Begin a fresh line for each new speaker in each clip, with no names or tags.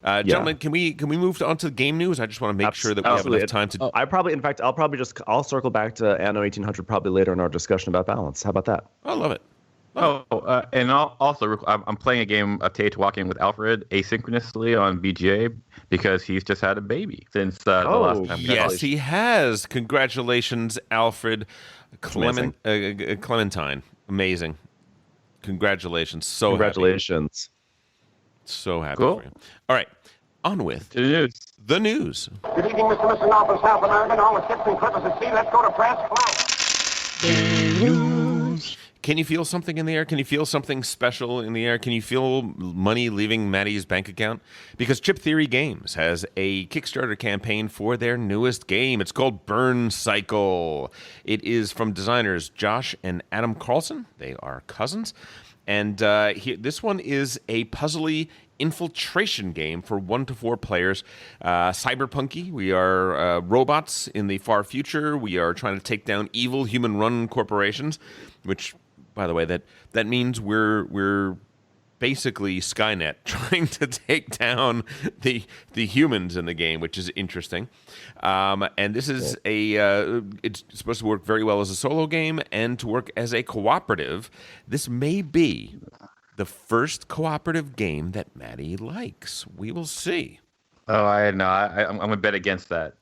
Gentlemen, can we move on to game news? I just want to make sure that we have enough time to.
I'll circle back to Anno 1800 probably later in our discussion about balance. How about that?
I love it.
And also, I'm playing a game of Walking with Alfred asynchronously on VGA because he's just had a baby since the last time.
Yes, he has. Congratulations, Alfred Clementine. Amazing. Congratulations.
Congratulations.
Happy. So happy for you. All right, on with the news.
Good evening, Mr. and Mrs. North and South American, all the ships and clippers at sea. Let's go to press. Come on.
News. Can you feel something in the air? Can you feel something special in the air? Can you feel money leaving Maddie's bank account? Because Chip Theory Games has a Kickstarter campaign for their newest game. It's called Burn Cycle. It is from designers Josh and Adam Carlson. They are cousins. And this one is a puzzly infiltration game for 1 to 4 players. Cyberpunky. We are robots in the far future. We are trying to take down evil human-run corporations, which, by the way, that means we're basically Skynet trying to take down the humans in the game, which is interesting. And this is it's supposed to work very well as a solo game and to work as a cooperative. This may be the first cooperative game that Maddie likes. We will see.
Oh, I know. I'm going to bet against that.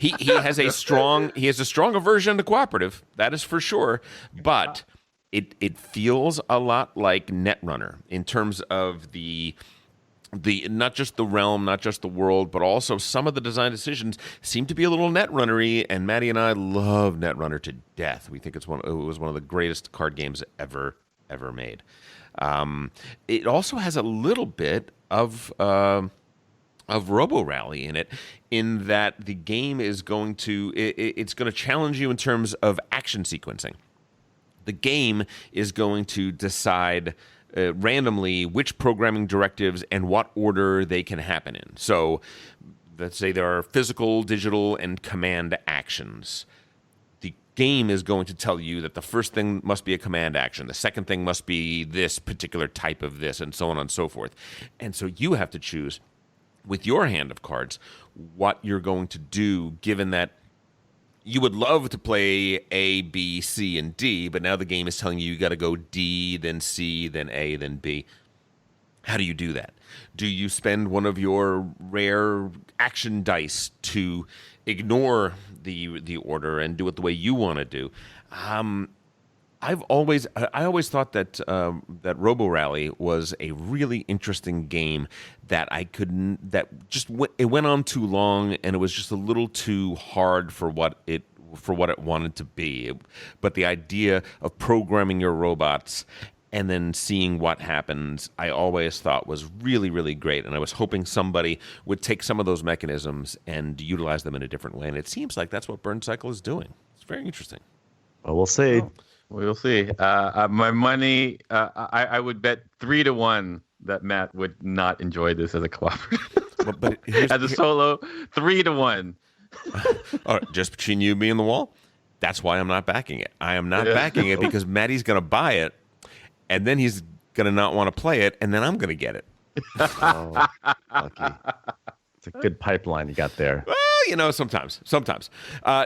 He has a strong aversion to cooperative. That is for sure. But it feels a lot like Netrunner in terms of the not just the realm, not just the world, but also some of the design decisions seem to be a little Netrunner-y, and Maddie and I love Netrunner to death. We think it was one of the greatest card games ever made. It also has a little bit of Robo Rally in it, in that the game is going to it's going to challenge you in terms of action sequencing. The game is going to decide randomly which programming directives and what order they can happen in. So let's say there are physical, digital, and command actions. The game is going to tell you that the first thing must be a command action. The second thing must be this particular type of this, and so on and so forth. And so you have to choose with your hand of cards what you're going to do, given that you would love to play A, B, C, and D, but now the game is telling you got to go D, then C, then A, then B. How do you do that? Do you spend one of your rare action dice to ignore the order and do it the way you want to do? I always thought that that Robo Rally was a really interesting game that it went on too long, and it was just a little too hard for what it wanted to be. But the idea of programming your robots and then seeing what happens, I always thought was really, really great. And I was hoping somebody would take some of those mechanisms and utilize them in a different way. And it seems like that's what Burn Cycle is doing. It's very interesting.
Well, we'll see.
We'll see. My money, I would bet 3-1 that Matt would not enjoy this as a cooperative.
But
as a solo, 3-1.
All right, just between you, me, and the wall, that's why I'm not backing it. I am not backing it because Maddie's going to buy it, and then he's going to not want to play it, and then I'm going to get it.
Oh, lucky. It's a good pipeline you got there.
Well, sometimes.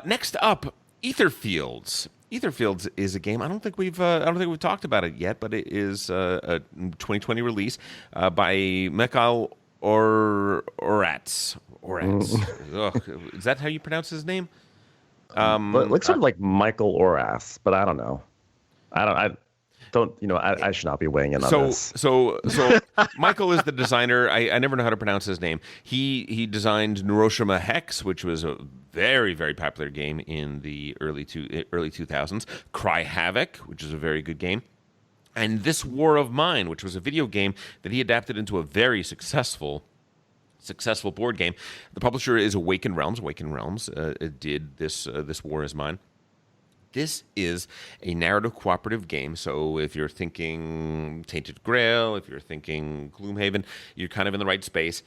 Next up, Etherfields. Etherfields is a game. I don't think we've talked about it yet, but it is a 2020 release by Mikhail Oratz. Is that how you pronounce his name?
It looks sort of like Michael Orath, but I don't know. I should not be weighing in on this.
So Michael is the designer. I never know how to pronounce his name. He designed Neuroshima Hex, which was a very, very popular game in the early 2000s. Cry Havoc, which is a very good game. And This War of Mine, which was a video game that he adapted into a very successful board game. The publisher is Awakened Realms. Awakened Realms did This War is Mine. This is a narrative cooperative game, so if you're thinking Tainted Grail, if you're thinking Gloomhaven, you're kind of in the right space.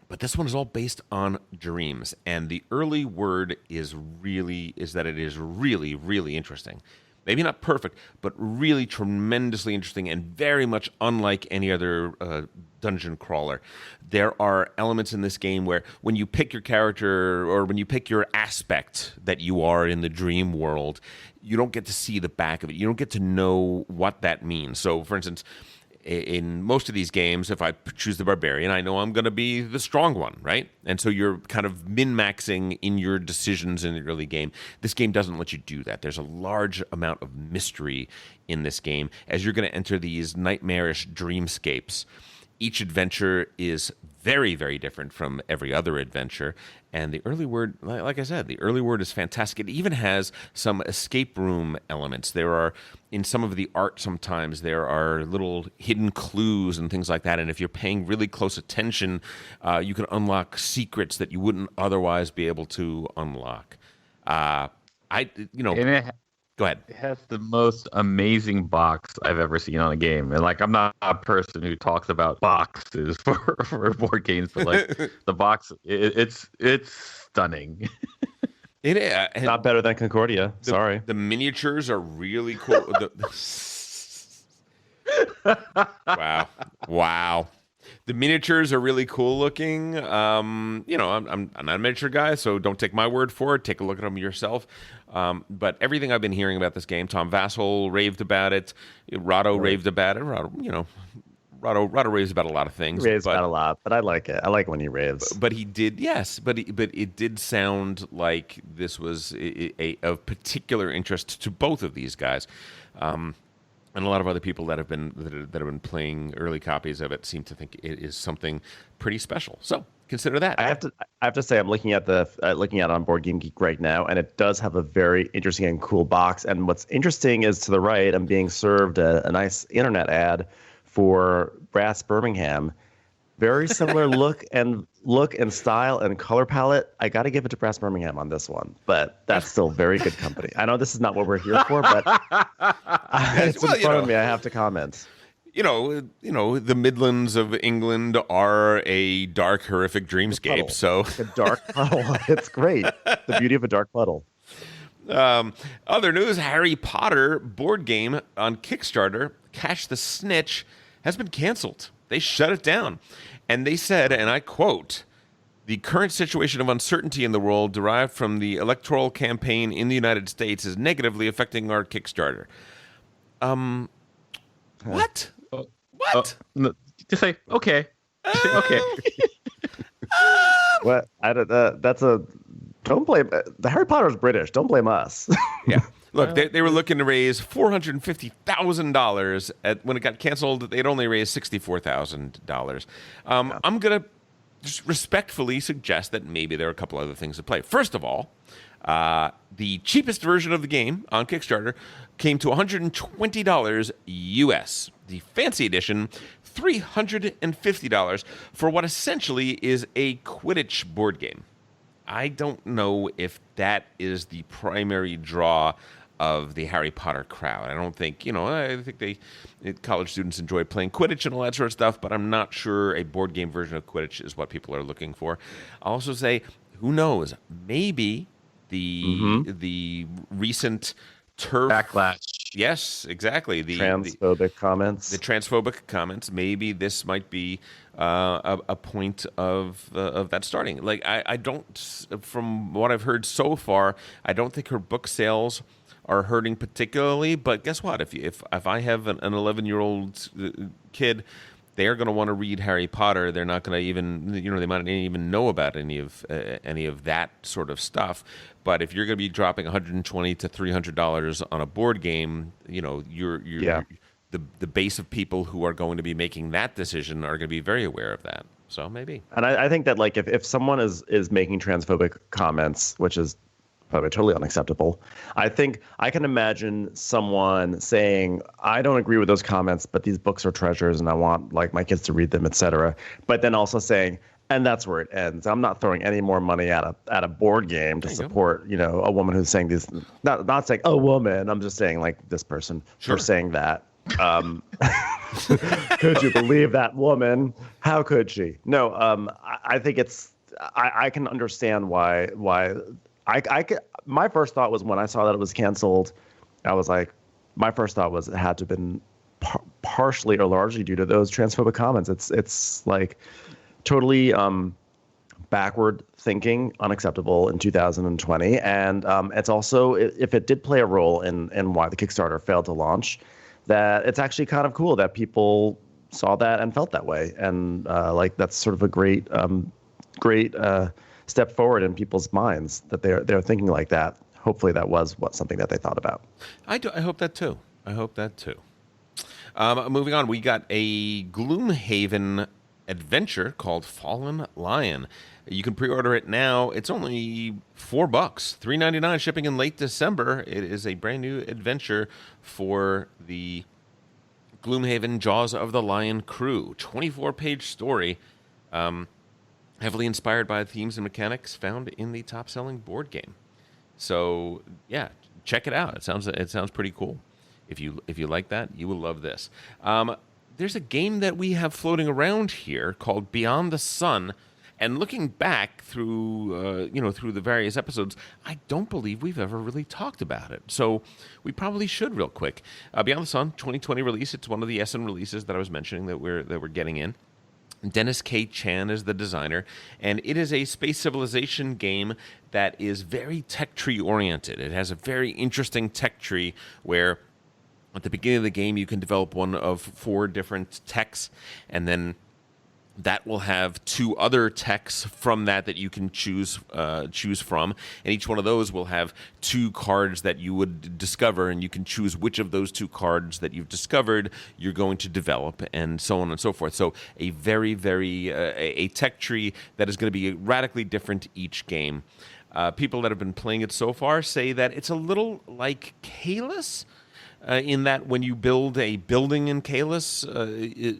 But this one is all based on dreams, and the early word is that it is really, really interesting. maybe not perfect, but really tremendously interesting and very much unlike any other dungeon crawler. There are elements in this game where when you pick your character or when you pick your aspect that you are in the dream world, you don't get to see the back of it. You don't get to know what that means. So, for instance, in most of these games, if I choose the barbarian, I know I'm going to be the strong one, right? And so you're kind of min-maxing in your decisions in the early game. This game doesn't let you do that. There's a large amount of mystery in this game as you're going to enter these nightmarish dreamscapes. Each adventure is very, very different from every other adventure. And the early word, like I said, the early word is fantastic. It even has some escape room elements. There are, in some of the art sometimes, there are little hidden clues and things like that. And if you're paying really close attention, you can unlock secrets that you wouldn't otherwise be able to unlock. Go ahead.
It has the most amazing box I've ever seen on a game. And like, I'm not a person who talks about boxes for board games, but like the box, it's stunning.
It is.
Not better than Concordia. Sorry.
The miniatures are really cool. Wow. The miniatures are really cool looking. I'm not a miniature guy, so don't take my word for it. Take a look at them yourself. But everything I've been hearing about this game, Tom Vassell raved about it. Rado raved about it. Rado raves about a lot of things.
He raves about a lot, but I like it. I like when he raves.
But he did, yes. But it did sound like this was of particular interest to both of these guys. And a lot of other people that have been playing early copies of it seem to think it is something pretty special. So consider that.
I have to say, I'm looking at it on Board Game Geek right now, and it does have a very interesting and cool box. And what's interesting is to the right, I'm being served a nice internet ad for Brass Birmingham. Very similar look and style and color palette. I got to give it to Brass Birmingham on this one, but that's still very good company. I know this is not what we're here for, but it's in front of me. I have to comment.
The Midlands of England are a dark, horrific dreamscape. So
a dark puddle. It's great. The beauty of a dark puddle.
Other news: Harry Potter board game on Kickstarter, Catch the Snitch, has been canceled. They shut it down. And they said, and I quote, "The current situation of uncertainty in the world derived from the electoral campaign in the United States is negatively affecting our Kickstarter." What? What?
No, just say, okay. Just say, okay.
What? Don't blame... The Harry Potter's British. Don't blame us.
Yeah. Look, they were looking to raise $450,000. When it got canceled, they'd only raised $64,000. I'm going to just respectfully suggest that maybe there are a couple other things at play. First of all, the cheapest version of the game on Kickstarter came to $120 US. The fancy edition, $350 for what essentially is a Quidditch board game. I don't know if that is the primary draw of the Harry Potter crowd. I don't think, I think college students enjoy playing Quidditch and all that sort of stuff, but I'm not sure a board game version of Quidditch is what people are looking for. I'll also say, who knows? Maybe the recent turf
backlash.
Yes, exactly. The
transphobic comments.
The transphobic comments. Maybe this might be a point of that starting. Like I don't, from what I've heard so far, I don't think her book sales are hurting particularly. But guess what? If I have an 11-year-old kid, they're going to want to read Harry Potter. They're not going to even, they might not even know about any of that sort of stuff. But if you're going to be dropping $120 to $300 on a board game, the base of people who are going to be making that decision are going to be very aware of that. So maybe.
And I think that like if someone is making transphobic comments, which is probably totally unacceptable, I think I can imagine someone saying, I don't agree with those comments, but these books are treasures and I want like my kids to read them, etc. But then also saying, and that's where it ends. I'm not throwing any more money at a board game to support, a woman who's saying these, not saying a woman. I'm just saying like this person for saying that. Could you believe that woman? How could she? No, I think I can understand why my first thought was when I saw that it was canceled, I was like, my first thought was it had to have been partially or largely due to those transphobic comments. It's like totally backward thinking, unacceptable in 2020, and it's also, if it did play a role in why the Kickstarter failed to launch, that it's actually kind of cool that people saw that and felt that way, and like that's sort of a great step forward in people's minds that they're thinking like that. Hopefully, that was something that they thought about.
I hope that too. Moving on, we got a Gloomhaven adventure called Fallen Lion. You can pre-order it now. It's only $4, $3.99, shipping in late December. It is a brand new adventure for the Gloomhaven Jaws of the Lion crew. 24-page story, heavily inspired by the themes and mechanics found in the top-selling board game. So yeah, check it out. It sounds pretty cool. If you like that, you will love this. There's a game that we have floating around here called Beyond the Sun. And looking back through, through the various episodes, I don't believe we've ever really talked about it. So we probably should real quick. Beyond the Sun, 2020 release. It's one of the Essen releases that I was mentioning that we're getting in. Dennis K. Chan is the designer, and it is a space civilization game that is very tech tree oriented. It has a very interesting tech tree where at the beginning of the game you can develop one of 4 different techs, and then that will have 2 other techs from that you can choose from, and each one of those will have 2 cards that you would discover, and you can choose which of those 2 cards that you've discovered you're going to develop, and so on and so forth. So a very, very a tech tree that is going to be radically different each game. People that have been playing it so far say that it's a little like Caelus. In that when you build a building in Caelus,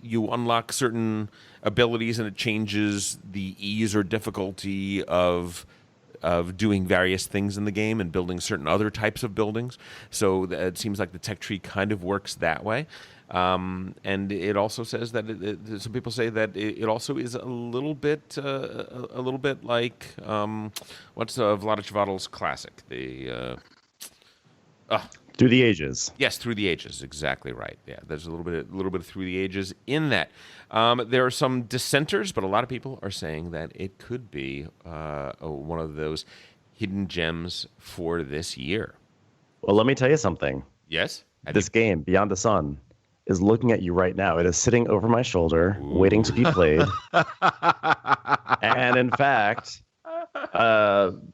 you unlock certain abilities, and it changes the ease or difficulty of doing various things in the game and building certain other types of buildings. So it seems like the tech tree kind of works that way. And it also says that some people say that it also is a little bit like what's Vlaada Chvátil's classic,
Through the Ages.
Yes, Through the Ages, exactly right. Yeah, there's a little bit of Through the Ages in that. There are some dissenters, but a lot of people are saying that it could be one of those hidden gems for this year.
Well, let me tell you something.
Yes?
This game, Beyond the Sun, is looking at you right now. It is sitting over my shoulder, waiting to be played. And in fact, on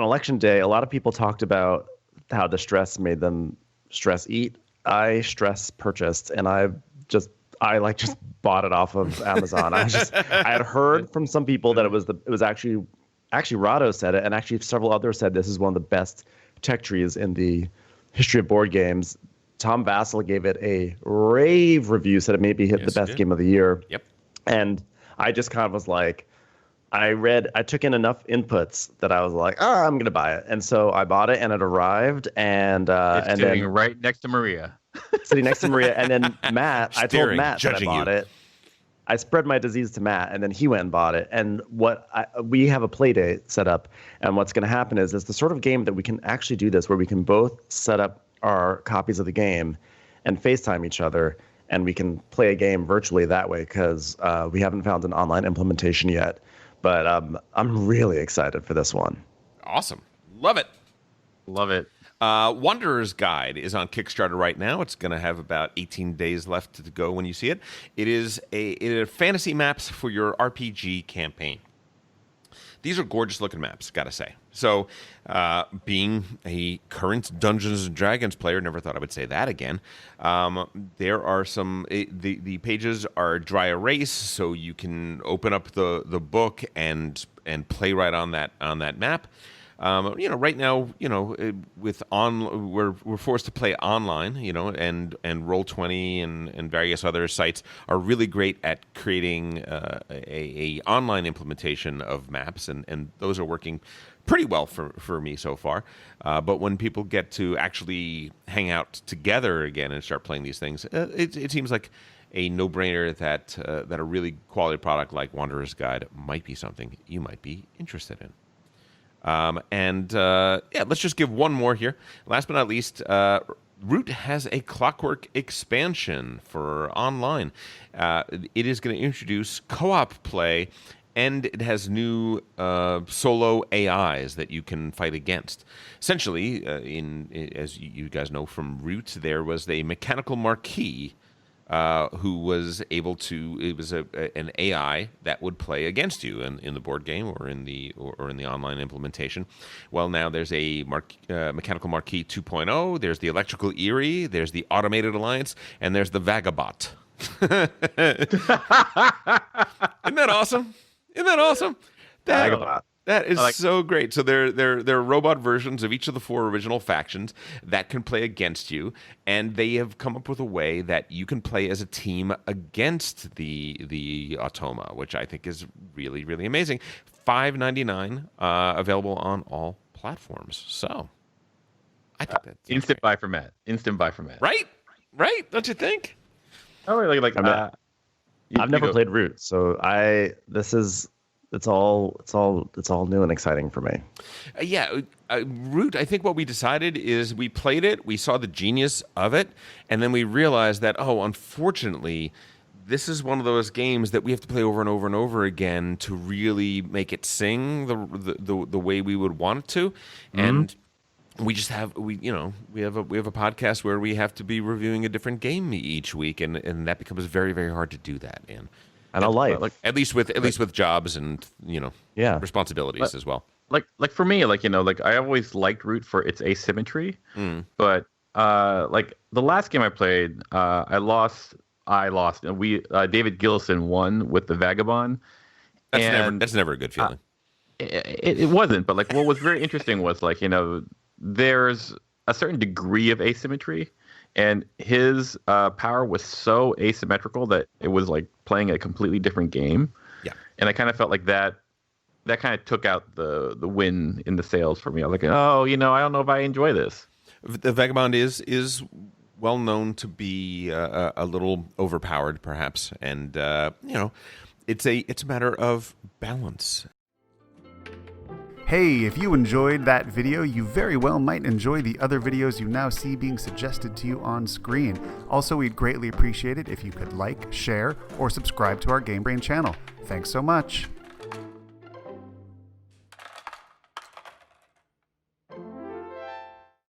Election Day, a lot of people talked about how the stress made them stress eat. I stress purchased, and I just bought it off of Amazon. I had heard from some people that it was actually Rado said it, and actually several others said this is one of the best tech trees in the history of board games. Tom Vassell gave it a rave review, said it maybe hit the best game of the year.
Yep. And
I just kind of was like, I took in enough inputs that I was like, I'm going to buy it. And so I bought it, and it arrived, and
it's sitting right next to Maria.
Sitting next to Maria. And then Matt, I told Matt that I bought it. I spread my disease to Matt, and then he went and bought it. And we have a play date set up, and what's going to happen is it's the sort of game that we can actually do this, where we can both set up our copies of the game and FaceTime each other, and we can play a game virtually that way, because we haven't found an online implementation yet. But I'm really excited for this one.
Awesome. Love it.
Love it.
Wanderer's Guide is on Kickstarter right now. It's going to have about 18 days left to go when you see it. It is fantasy maps for your RPG campaign. These are gorgeous looking maps, gotta say. So, being a current Dungeons and Dragons player, never thought I would say that again. There are the pages are dry erase, so you can open up the book and play right on that map. Right now, we're forced to play online, and Roll20 and various other sites are really great at creating a online implementation of maps, and those are working pretty well for me so far. But when people get to actually hang out together again and start playing these things, it seems like a no-brainer that a really quality product like Wanderer's Guide might be something you might be interested in. Let's just give one more here. Last but not least, Root has a Clockwork expansion for online. It is going to introduce co-op play, and it has new solo AIs that you can fight against. Essentially, as you guys know from Root, there was a mechanical marquee who was able to. It was an AI that would play against you in the board game or in the online implementation. Well, now there's a mechanical marquee 2.0. There's the electrical Eerie. There's the automated alliance, and there's the Vagabot. Isn't that awesome? Isn't that awesome? That is so great. So they're robot versions of each of the 4 original factions that can play against you, and they have come up with a way that you can play as a team against the Automa, which I think is really, really amazing. $5.99, available on all platforms. So I think that's
instant buy for Matt. Instant buy for Matt.
Right? Don't you think?
Oh,
I've never played Root, so it's all new and exciting for me.
Root, I think what we decided is we played it, we saw the genius of it, and then we realized that, unfortunately, this is one of those games that we have to play over and over and over again to really make it sing the way we would want it to. Mm-hmm. And we just have we have a podcast where we have to be reviewing a different game each week, and that becomes very, very hard to do that in.
And a life,
at least with jobs and responsibilities as well.
Like for me, I always liked Root for its asymmetry, but the last game I played, I lost, and David Gillison won with the Vagabond.
That's never a good feeling.
It wasn't, but what was very interesting was there's a certain degree of asymmetry. And his power was so asymmetrical that it was like playing a completely different game.
Yeah.
And I kind of felt like that kind of took out the win in the sales for me. I was like, I don't know if I enjoy this.
The Vagabond is well known to be a little overpowered, perhaps, and it's a matter of balance.
Hey, if you enjoyed that video, you very well might enjoy the other videos you now see being suggested to you on screen. Also, we'd greatly appreciate it if you could like, share, or subscribe to our Game Brain channel. Thanks so much.